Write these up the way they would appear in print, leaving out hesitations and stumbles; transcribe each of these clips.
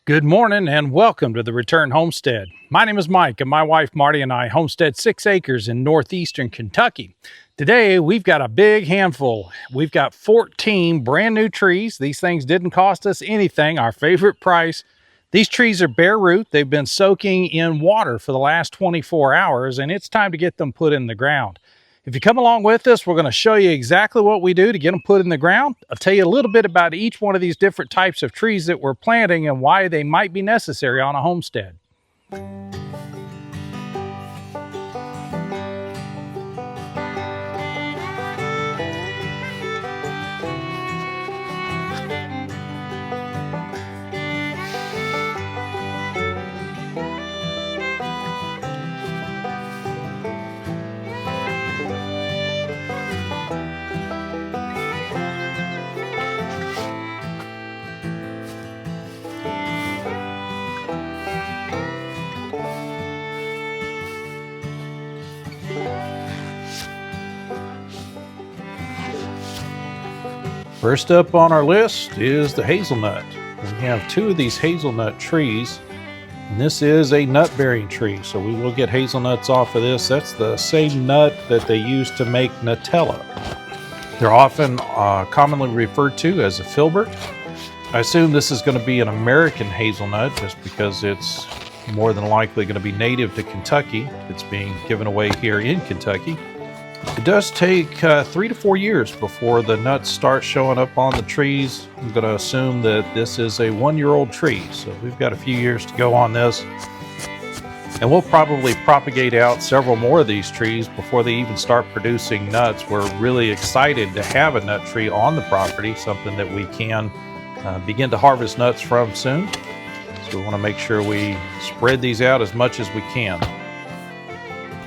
Good morning and welcome to the Return Homestead. My name is Mike and my wife Marty and I homestead 6 acres in northeastern Kentucky. Today we've got a big handful. We've got 14 brand new trees. These things didn't cost us anything, our favorite price. These trees are bare root. They've been soaking in water for the last 24 hours and it's time to get them put in the ground. If you come along with us, we're going to show you exactly what we do to get them put in the ground. I'll tell you a little bit about each one of these different types of trees that we're planting and why they might be necessary on a homestead. First up on our list is the hazelnut. We have 2 of these hazelnut trees, and this is a nut-bearing tree, so we will get hazelnuts off of this. That's the same nut that they use to make Nutella. They're often commonly referred to as a filbert. I assume this is going to be an American hazelnut just because it's more than likely going to be native to Kentucky. It's being given away here in Kentucky. It does take 3 to 4 years before the nuts start showing up on the trees. I'm going to assume that this is a 1-year-old tree, so we've got a few years to go on this. And we'll probably propagate out several more of these trees before they even start producing nuts. We're really excited to have a nut tree on the property, something that we can begin to harvest nuts from soon. So we want to make sure we spread these out as much as we can.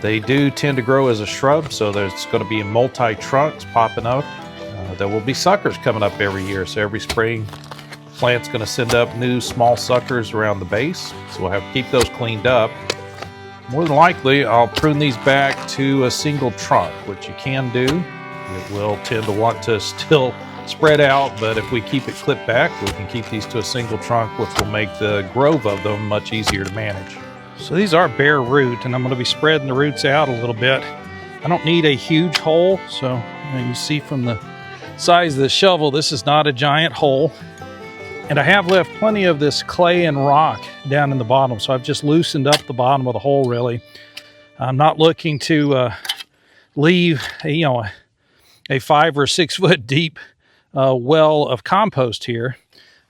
They do tend to grow as a shrub, so there's going to be multi-trunks popping up. There will be suckers coming up every year, so every spring the plant's going to send up new small suckers around the base, so we'll have to keep those cleaned up. More than likely, I'll prune these back to a single trunk, which you can do. It will tend to want to still spread out, but if we keep it clipped back, we can keep these to a single trunk, which will make the growth of them much easier to manage. So these are bare root, and I'm going to be spreading the roots out a little bit. I don't need a huge hole, so you can see from the size of the shovel, this is not a giant hole. And I have left plenty of this clay and rock down in the bottom, so I've just loosened up the bottom of the hole, really. I'm not looking to leave a 5 or 6 foot deep well of compost here.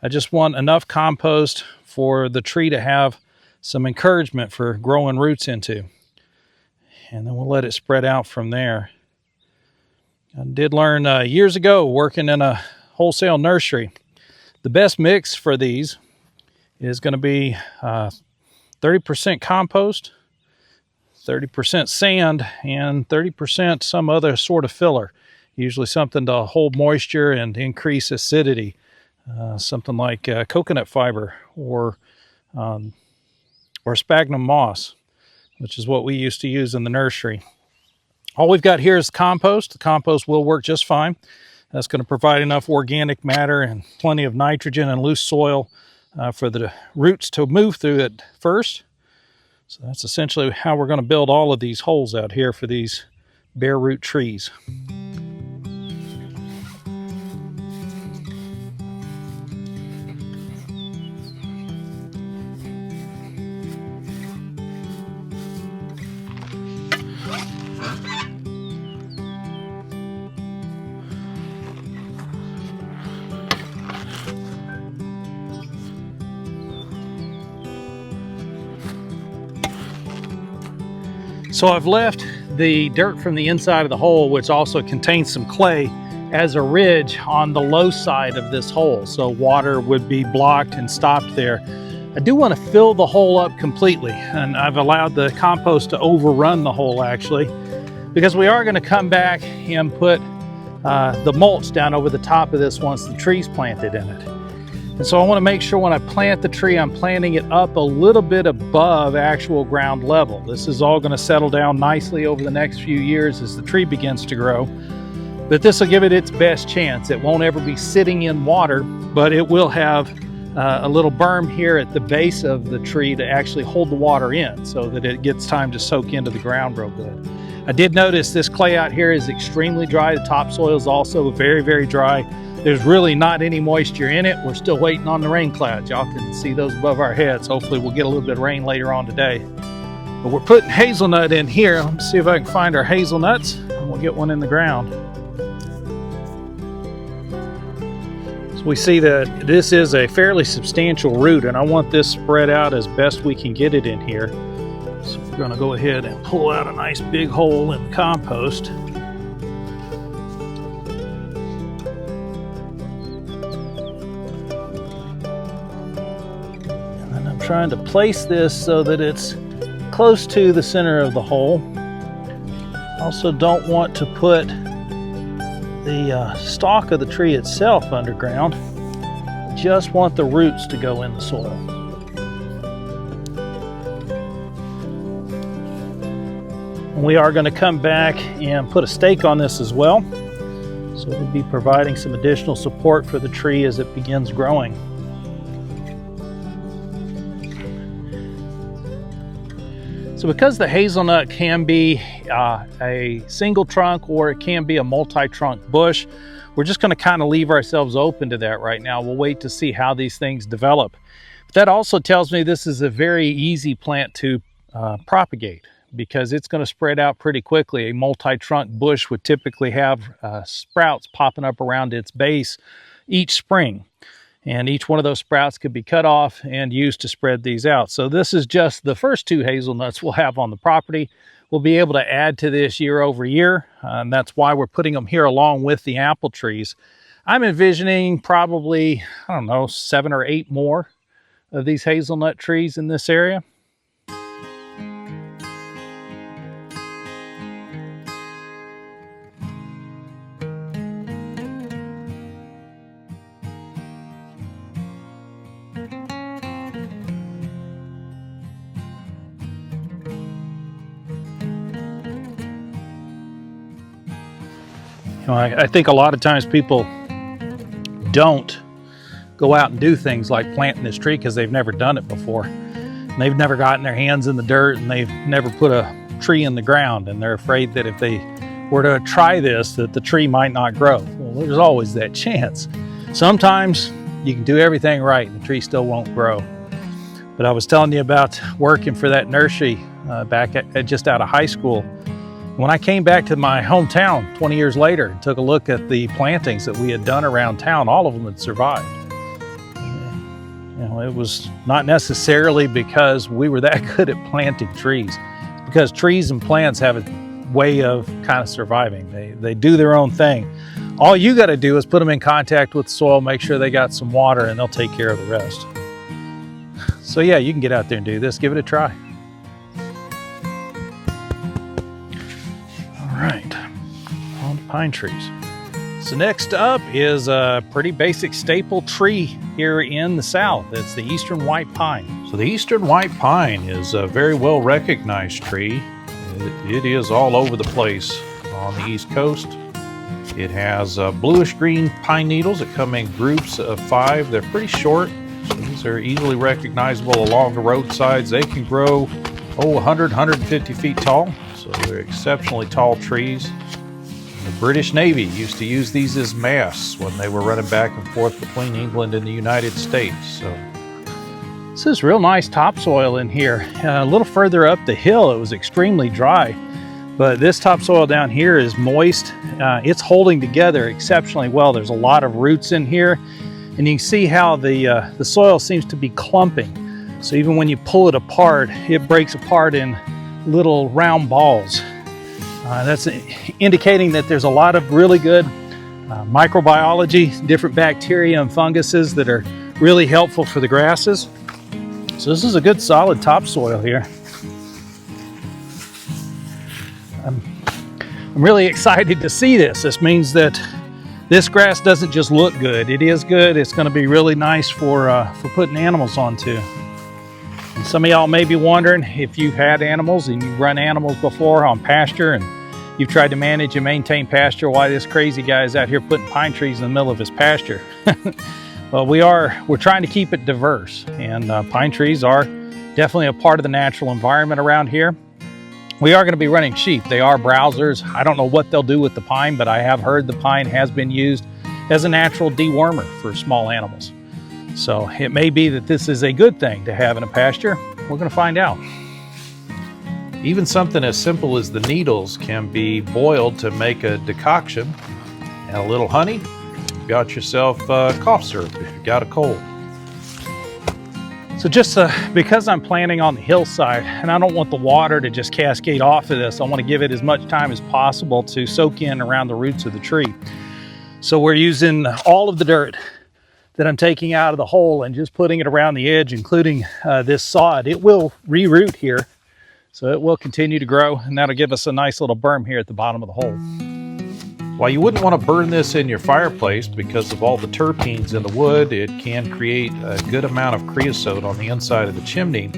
I just want enough compost for the tree to have some encouragement for growing roots into. And then we'll let it spread out from there. I did learn years ago working in a wholesale nursery, the best mix for these is going to be 30% compost, 30% sand, and 30% some other sort of filler, usually something to hold moisture and increase acidity, something like coconut fiber or sphagnum moss, which is what we used to use in the nursery. All we've got here is compost. The compost will work just fine. That's going to provide enough organic matter and plenty of nitrogen and loose soil for the roots to move through at first. So that's essentially how we're going to build all of these holes out here for these bare root trees. So I've left the dirt from the inside of the hole, which also contains some clay, as a ridge on the low side of this hole, so water would be blocked and stopped there. I do want to fill the hole up completely, and I've allowed the compost to overrun the hole actually, because we are going to come back and put the mulch down over the top of this once the tree's planted in it. And so I want to make sure when I plant the tree, I'm planting it up a little bit above actual ground level. This is all going to settle down nicely over the next few years as the tree begins to grow. But this will give it its best chance. It won't ever be sitting in water, but it will have a little berm here at the base of the tree to actually hold the water in so that it gets time to soak into the ground real good. I did notice this clay out here is extremely dry. The topsoil is also very, very dry. There's really not any moisture in it. We're still waiting on the rain clouds. Y'all can see those above our heads. Hopefully we'll get a little bit of rain later on today. But we're putting hazelnut in here. Let me see if I can find our hazelnuts and we'll get one in the ground. We see that this is a fairly substantial root, and I want this spread out as best we can get it in here. So we're going to go ahead and pull out a nice big hole in the compost. And then I'm trying to place this so that it's close to the center of the hole. Also don't want to put the stalk of the tree itself underground. Just want the roots to go in the soil. We are going to come back and put a stake on this as well. So we'll be providing some additional support for the tree as it begins growing. So because the hazelnut can be a single trunk or it can be a multi-trunk bush, we're just going to kind of leave ourselves open to that right now. We'll wait to see how these things develop. But that also tells me this is a very easy plant to propagate because it's going to spread out pretty quickly. A multi-trunk bush would typically have sprouts popping up around its base each spring. And each one of those sprouts could be cut off and used to spread these out. So this is just the first 2 hazelnuts we'll have on the property. We'll be able to add to this year over year, and that's why we're putting them here along with the apple trees. I'm envisioning probably, I don't know, 7 or 8 more of these hazelnut trees in this area. You know, I think a lot of times people don't go out and do things like planting this tree because they've never done it before. And they've never gotten their hands in the dirt and they've never put a tree in the ground, and they're afraid that if they were to try this, that the tree might not grow. Well, there's always that chance. Sometimes you can do everything right and the tree still won't grow. But I was telling you about working for that nursery back at just out of high school. When I came back to my hometown 20 years later and took a look at the plantings that we had done around town, all of them had survived. You know, it was not necessarily because we were that good at planting trees, because trees and plants have a way of kind of surviving. They do their own thing. All you got to do is put them in contact with the soil, make sure they got some water, and they'll take care of the rest. So yeah, you can get out there and do this. Give it a try. All right, on to pine trees. So next up is a pretty basic staple tree here in the South. It's the eastern white pine. So the eastern white pine is a very well recognized tree. It is all over the place on the East Coast. It has bluish green pine needles that come in groups of 5. They're pretty short. So these are easily recognizable along the roadsides. They can grow 100, 150 feet tall. So they're exceptionally tall trees. The British Navy used to use these as masts when they were running back and forth between England and the United States. So this is real nice topsoil in here. A little further up the hill, it was extremely dry, but this topsoil down here is moist. It's holding together exceptionally well. There's a lot of roots in here, and you can see how the soil seems to be clumping. So even when you pull it apart, it breaks apart in little round balls. That's indicating that there's a lot of really good microbiology, different bacteria and funguses that are really helpful for the grasses. So this is a good solid topsoil here. I'm really excited to see this. This means that this grass doesn't just look good. It is good. It's going to be really nice for putting animals onto. And some of y'all may be wondering, if you've had animals and you've run animals before on pasture and you've tried to manage and maintain pasture, why this crazy guy is out here putting pine trees in the middle of his pasture. But we're trying to keep it diverse, and pine trees are definitely a part of the natural environment around here. We are going to be running sheep. They are browsers. I don't know what they'll do with the pine, but I have heard the pine has been used as a natural dewormer for small animals. So it may be that this is a good thing to have in a pasture. We're going to find out. Even something as simple as the needles can be boiled to make a decoction, and a little honey. You got yourself cough syrup if you got a cold. So just because I'm planting on the hillside and I don't want the water to just cascade off of this, I want to give it as much time as possible to soak in around the roots of the tree. So we're using all of the dirt that I'm taking out of the hole and just putting it around the edge, including this sod. It will re-root here, so it will continue to grow, and that'll give us a nice little berm here at the bottom of the hole. While you wouldn't want to burn this in your fireplace because of all the terpenes in the wood, it can create a good amount of creosote on the inside of the chimney.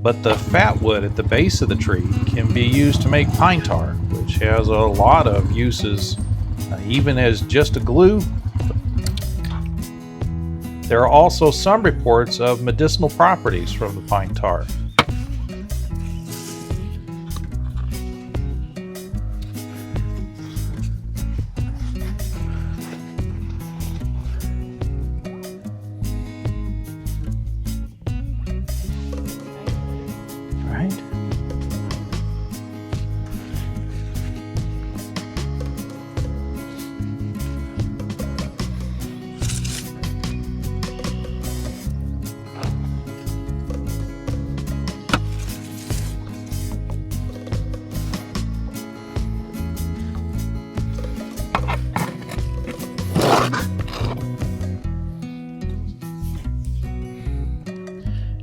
But the fat wood at the base of the tree can be used to make pine tar, which has a lot of uses, even as just a glue. There are also some reports of medicinal properties from the pine tar.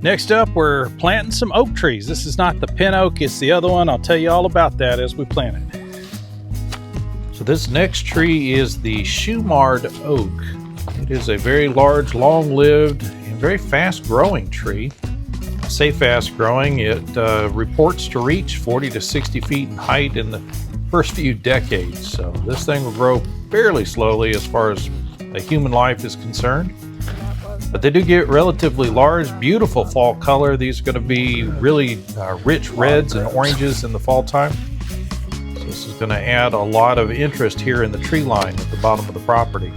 Next up, we're planting some oak trees. This is not the pin oak, it's the other one. I'll tell you all about that as we plant it. So this next tree is the Shumard Oak. It is a very large, long-lived, and very fast-growing tree. I say fast-growing, it reports to reach 40 to 60 feet in height in the first few decades. So this thing will grow fairly slowly as far as a human life is concerned. But they do get relatively large, beautiful fall color. These are going to be really rich reds and oranges in the fall time. So this is going to add a lot of interest here in the tree line at the bottom of the property.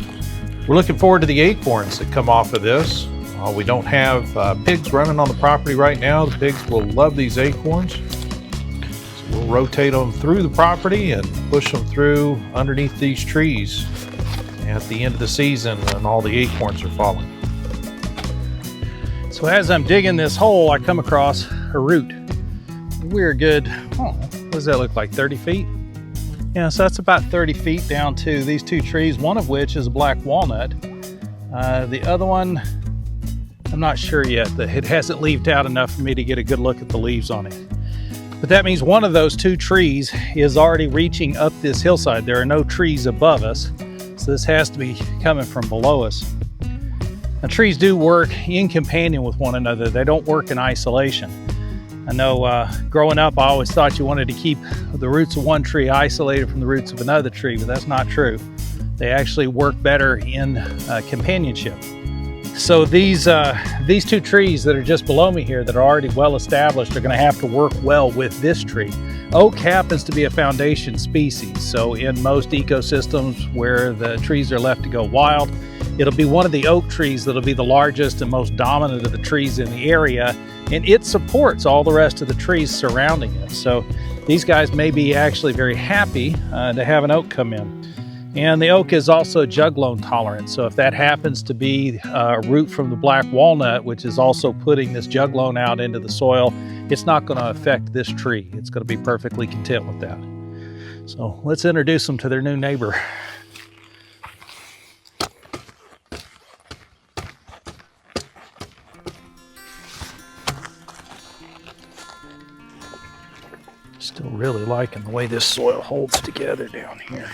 We're looking forward to the acorns that come off of this. We don't have pigs running on the property right now. The pigs will love these acorns. So we'll rotate them through the property and push them through underneath these trees at the end of the season when all the acorns are falling. So as I'm digging this hole, I come across a root. We're good, what does that look like, 30 feet? Yeah, so that's about 30 feet down to these two trees, one of which is a black walnut. The other one, I'm not sure yet. It hasn't leaved out enough for me to get a good look at the leaves on it. But that means one of those two trees is already reaching up this hillside. There are no trees above us, so this has to be coming from below us. Now, trees do work in companion with one another. They don't work in isolation. I know growing up, I always thought you wanted to keep the roots of one tree isolated from the roots of another tree, but that's not true. They actually work better in companionship. So these two trees that are just below me here that are already well established are going to have to work well with this tree. Oak happens to be a foundation species, so in most ecosystems where the trees are left to go wild, it'll be one of the oak trees that'll be the largest and most dominant of the trees in the area, and it supports all the rest of the trees surrounding it. So these guys may be actually very happy to have an oak come in. And the oak is also jug loan tolerant. So if that happens to be a root from the black walnut, which is also putting this jug loan out into the soil, it's not going to affect this tree. It's going to be perfectly content with that. So let's introduce them to their new neighbor. Still really liking the way this soil holds together down here.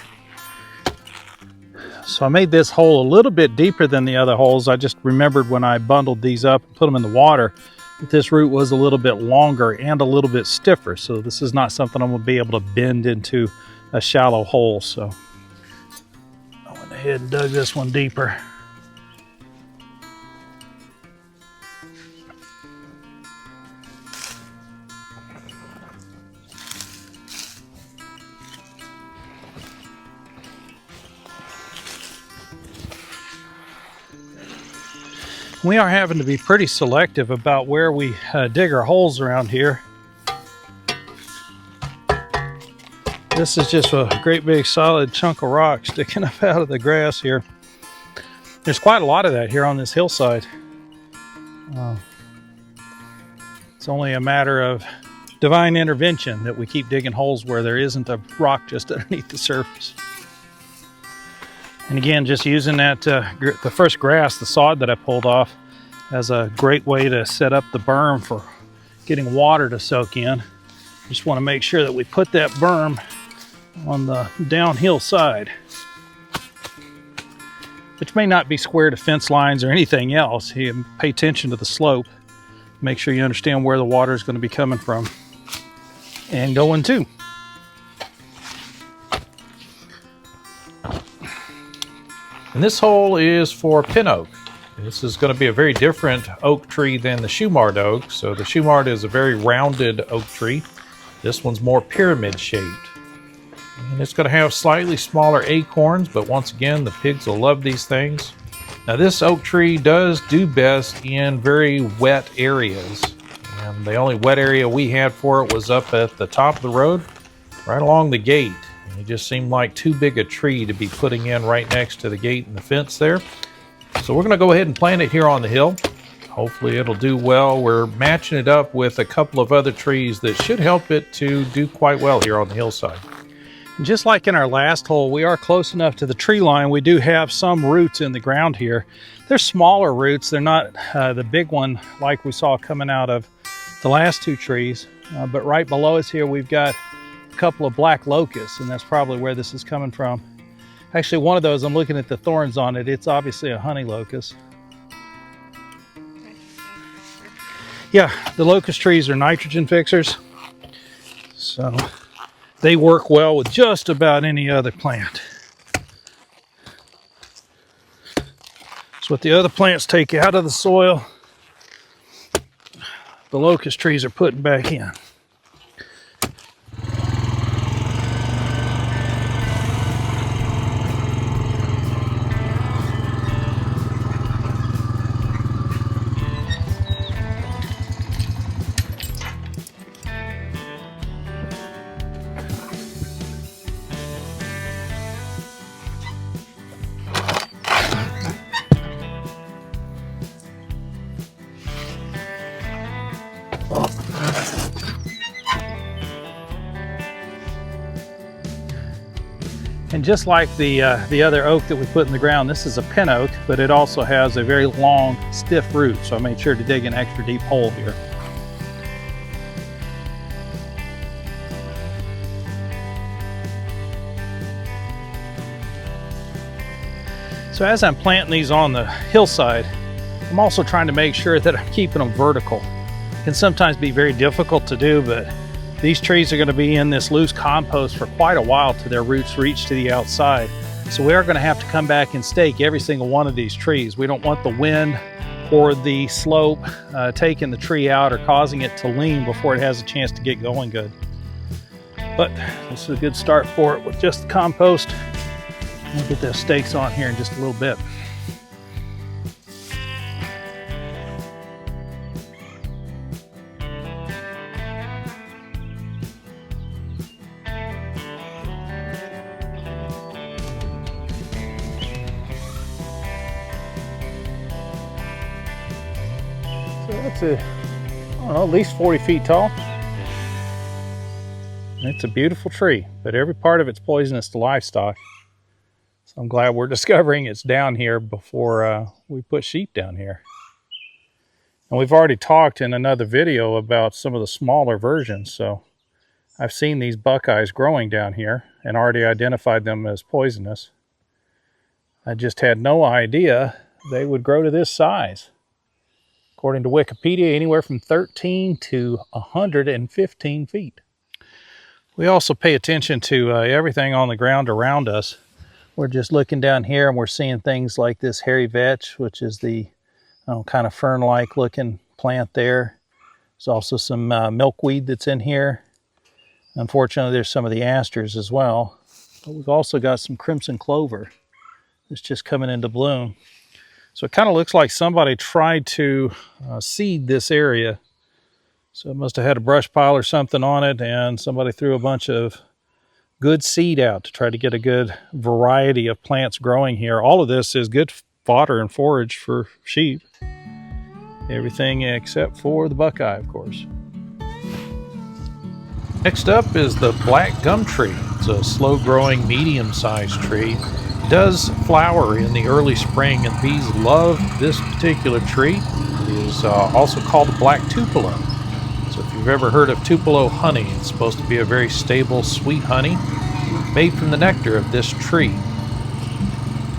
So I made this hole a little bit deeper than the other holes. I just remembered when I bundled these up and put them in the water that this root was a little bit longer and a little bit stiffer. So this is not something I'm going to be able to bend into a shallow hole. So I went ahead and dug this one deeper. We are having to be pretty selective about where we dig our holes around here. This is just a great big solid chunk of rock sticking up out of the grass here. There's quite a lot of that here on this hillside. It's only a matter of divine intervention that we keep digging holes where there isn't a rock just underneath the surface. And again, just using that the first grass, the sod that I pulled off, as a great way to set up the berm for getting water to soak in. Just want to make sure that we put that berm on the downhill side, which may not be square to fence lines or anything else. You pay attention to the slope. Make sure you understand where the water is going to be coming from and going to. And this hole is for pin oak. This is going to be a very different oak tree than the Shumard oak. So the Shumard is a very rounded oak tree. This one's more pyramid shaped. And it's going to have slightly smaller acorns, but once again, the pigs will love these things. Now this oak tree does do best in very wet areas. And the only wet area we had for it was up at the top of the road, right along the gate. And it just seemed like too big a tree to be putting in right next to the gate and the fence there. So we're going to go ahead and plant it here on the hill. Hopefully it'll do well. We're matching it up with a couple of other trees that should help it to do quite well here on the hillside. Just like in our last hole, we are close enough to the tree line. We do have some roots in the ground here. They're smaller roots. They're not the big one like we saw coming out of the last two trees. But right below us here, we've got a couple of black locusts, and that's probably where this is coming from. Actually, one of those, I'm looking at the thorns on it. It's obviously a honey locust. Yeah, the locust trees are nitrogen fixers. So they work well with just about any other plant. So what the other plants take out of the soil, the locust trees are putting back in. And just like the other oak that we put in the ground, this is a pin oak, but it also has a very long, stiff root. So I made sure to dig an extra deep hole here. So as I'm planting these on the hillside, I'm also trying to make sure that I'm keeping them vertical. It can sometimes be very difficult to do, but these trees are going to be in this loose compost for quite a while till their roots reach to the outside. So we are going to have to come back and stake every single one of these trees. We don't want the wind or the slope taking the tree out or causing it to lean before it has a chance to get going good. But this is a good start for it with just the compost. We'll get those stakes on here in just a little bit. It's I don't know, at least 40 feet tall. It's a beautiful tree, but every part of it's poisonous to livestock. So I'm glad we're discovering it's down here before we put sheep down here. And we've already talked in another video about some of the smaller versions. So I've seen these Buckeyes growing down here and already identified them as poisonous. I just had no idea they would grow to this size. According to Wikipedia, anywhere from 13 to 115 feet. We also pay attention to everything on the ground around us. We're just looking down here and we're seeing things like this hairy vetch, which is the kind of fern-like looking plant there. There's also some milkweed that's in here. Unfortunately, there's some of the asters as well. But we've also got some crimson clover that's just coming into bloom. So it kind of looks like somebody tried to seed this area. So it must have had a brush pile or something on it, and somebody threw a bunch of good seed out to try to get a good variety of plants growing here. All of this is good fodder and forage for sheep. Everything except for the Buckeye, of course. Next up is the black gum tree. It's a slow-growing, medium-sized tree. It does flower in the early spring, and bees love this particular tree. It is also called the black Tupelo. So if you've ever heard of Tupelo honey, it's supposed to be a very stable, sweet honey made from the nectar of this tree.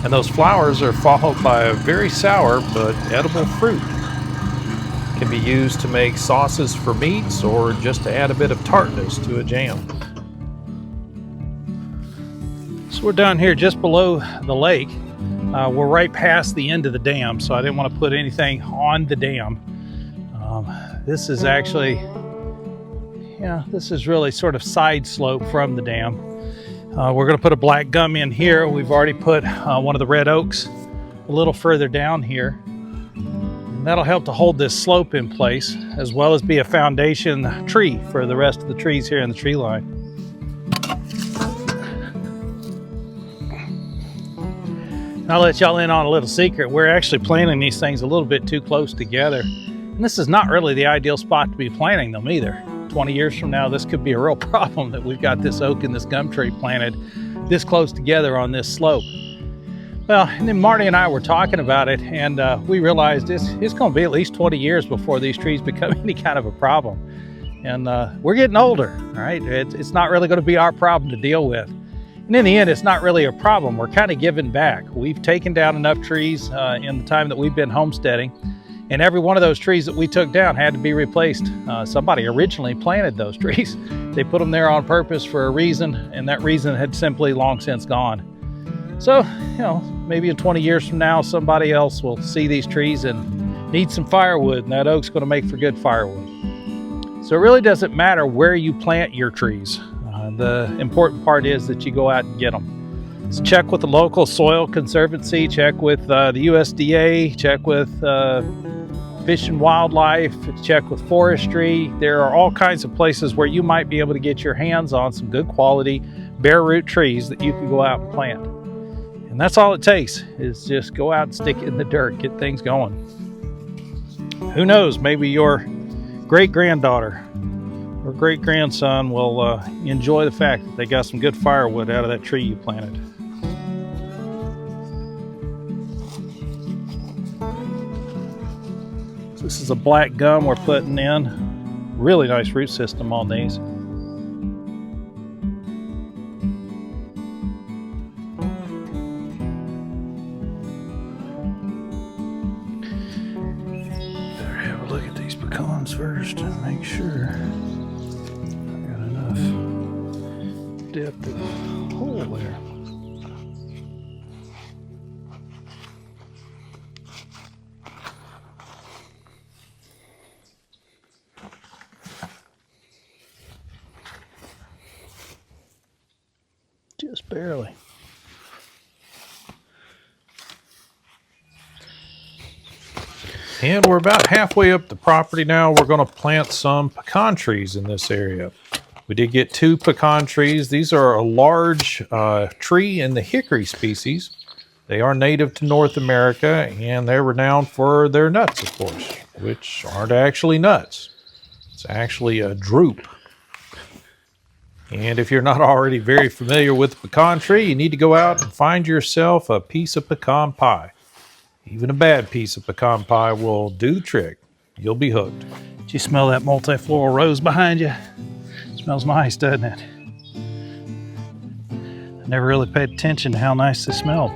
And those flowers are followed by a very sour but edible fruit. It can be used to make sauces for meats or just to add a bit of tartness to a jam. So we're down here just below the lake. We're right past the end of the dam, so I didn't want to put anything on the dam. This is actually, this is really sort of side slope from the dam. We're going to put a black gum in here. We've already put one of the red oaks a little further down here. And that'll help to hold this slope in place, as well as be a foundation tree for the rest of the trees here in the tree line. I'll let y'all in on a little secret. We're actually planting these things a little bit too close together. And this is not really the ideal spot to be planting them either. 20 years from now, this could be a real problem that we've got this oak and this gum tree planted this close together on this slope. Well, and then Marty and I were talking about it, and we realized it's going to be at least 20 years before these trees become any kind of a problem. And we're getting older, all right? It's not really going to be our problem to deal with. And in the end, it's not really a problem. We're kind of giving back. We've taken down enough trees in the time that we've been homesteading, and every one of those trees that we took down had to be replaced. Somebody originally planted those trees. They put them there on purpose for a reason, and that reason had simply long since gone. So, maybe in 20 years from now, somebody else will see these trees and need some firewood, and that oak's going to make for good firewood. So it really doesn't matter where you plant your trees. The important part is that you go out and get them. So check with the local soil conservancy, check with the USDA, check with Fish and Wildlife, check with forestry. There are all kinds of places where you might be able to get your hands on some good quality bare root trees that you can go out and plant. And that's all it takes, is just go out and stick it in the dirt, get things going. Who knows, maybe your great-granddaughter or great-grandson will enjoy the fact that they got some good firewood out of that tree you planted. So this is a black gum we're putting in. Really nice root system on these. Look at these pecans first and make sure I got enough depth of hole there. Just barely. And we're about halfway up the property now. We're going to plant some pecan trees in this area. We did get 2 pecan trees. These are a large tree in the hickory species. They are native to North America, and they're renowned for their nuts, of course, which aren't actually nuts. It's actually a drupe. And if you're not already very familiar with the pecan tree, you need to go out and find yourself a piece of pecan pie. Even a bad piece of pecan pie will do the trick. You'll be hooked. Do you smell that multifloral rose behind you? It smells nice, doesn't it? I never really paid attention to how nice it smelled.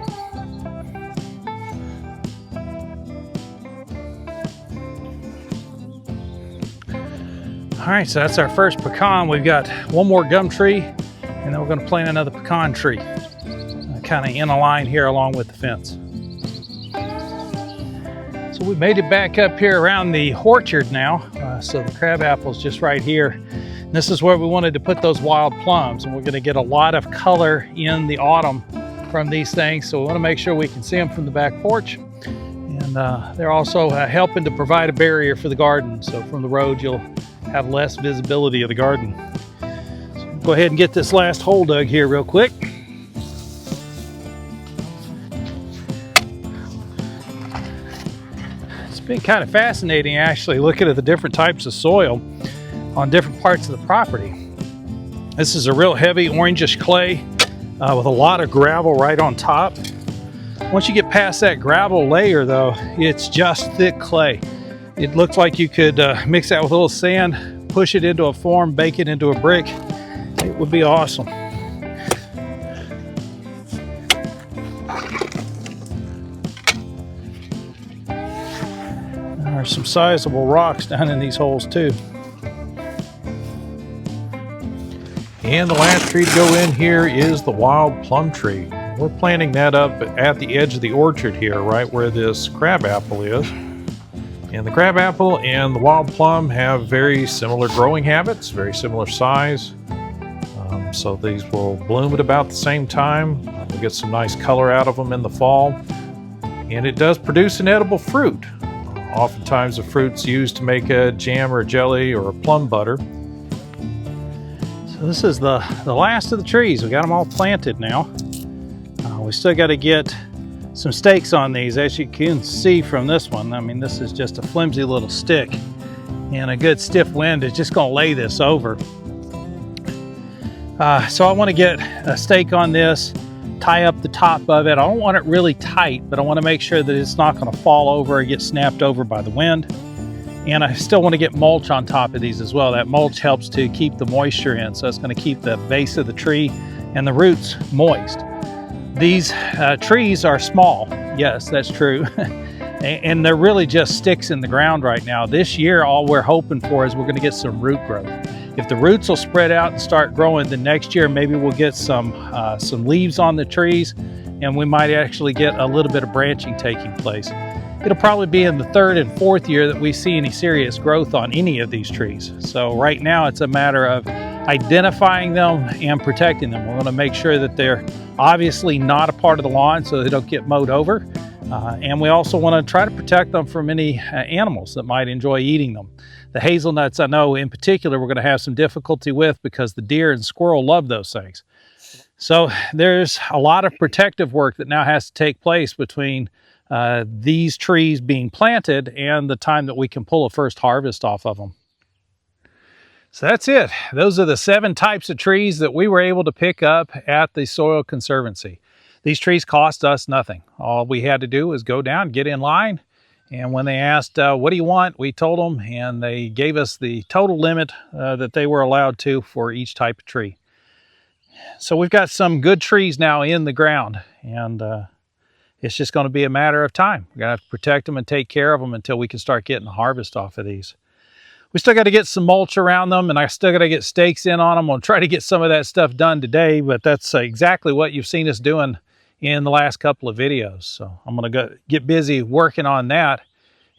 All right, so that's our first pecan. We've got one more gum tree, and then we're going to plant another pecan tree, kind of in a line here along with the fence. So So we made it back up here around the orchard now. So the crab apple's just right here. And this is where we wanted to put those wild plums, and we're going to get a lot of color in the autumn from these things. So we want to make sure we can see them from the back porch. And they're also helping to provide a barrier for the garden. So from the road, you'll have less visibility of the garden. So go ahead and get this last hole dug here real quick. It's been kind of fascinating actually looking at the different types of soil on different parts of the property. This is a real heavy orangish clay with a lot of gravel right on top. Once you get past that gravel layer though, it's just thick clay. It looks like you could mix that with a little sand, push it into a form, bake it into a brick. It would be awesome. There are some sizable rocks down in these holes too. And the last tree to go in here is the wild plum tree. We're planting that up at the edge of the orchard here, right where this crab apple is. And the crab apple and the wild plum have very similar growing habits, very similar size. So these will bloom at about the same time. We'll get some nice color out of them in the fall. And it does produce an edible fruit. Oftentimes the fruit's used to make a jam or a jelly or a plum butter. So this is the last of the trees. We got them all planted now. We still got to get some stakes on these, as you can see from this one. I mean, this is just a flimsy little stick, and a good stiff wind is just going to lay this over. So I want to get a stake on this, tie up the top of it. I don't want it really tight, but I want to make sure that it's not going to fall over or get snapped over by the wind. And I still want to get mulch on top of these as well. That mulch helps to keep the moisture in, so it's going to keep the base of the tree and the roots moist. These trees are small, yes, that's true. And they're really just sticks in the ground right now. This year, all we're hoping for is we're going to get some root growth. If the roots will spread out and start growing, then next year maybe we'll get some leaves on the trees, and we might actually get a little bit of branching taking place. It'll probably be in the third and fourth year that we see any serious growth on any of these trees. So right now it's a matter of identifying them and protecting them. We want to make sure that they're obviously not a part of the lawn so they don't get mowed over. And we also want to try to protect them from any animals that might enjoy eating them. The hazelnuts, I know in particular, we're going to have some difficulty with because the deer and squirrel love those things. So there's a lot of protective work that now has to take place between these trees being planted and the time that we can pull a first harvest off of them. So that's it. Those are the 7 types of trees that we were able to pick up at the Soil Conservancy. These trees cost us nothing. All we had to do was go down, get in line, and when they asked, what do you want? We told them, and they gave us the total limit that they were allowed to for each type of tree. So we've got some good trees now in the ground, and it's just going to be a matter of time. We're going to have to protect them and take care of them until we can start getting a harvest off of these. We still got to get some mulch around them, and I still got to get stakes in on them. I'll try to get some of that stuff done today, but that's exactly what you've seen us doing in the last couple of videos. So I'm going to go get busy working on that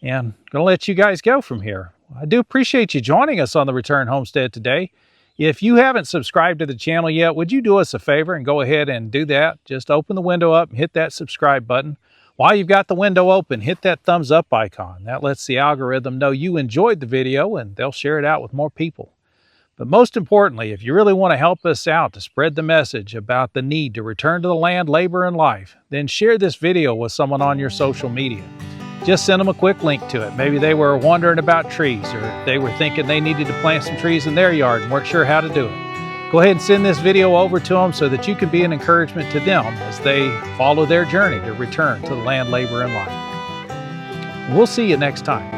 and going to let you guys go from here. I do appreciate you joining us on the Return Homestead today. If you haven't subscribed to the channel yet, would you do us a favor and go ahead and do that? Just open the window up and hit that subscribe button. While you've got the window open, hit that thumbs up icon. That lets the algorithm know you enjoyed the video and they'll share it out with more people. But most importantly, if you really want to help us out to spread the message about the need to return to the land, labor, and life, then share this video with someone on your social media. Just send them a quick link to it. Maybe they were wondering about trees, or they were thinking they needed to plant some trees in their yard and weren't sure how to do it. Go ahead and send this video over to them so that you can be an encouragement to them as they follow their journey to return to the land, labor, and life. We'll see you next time.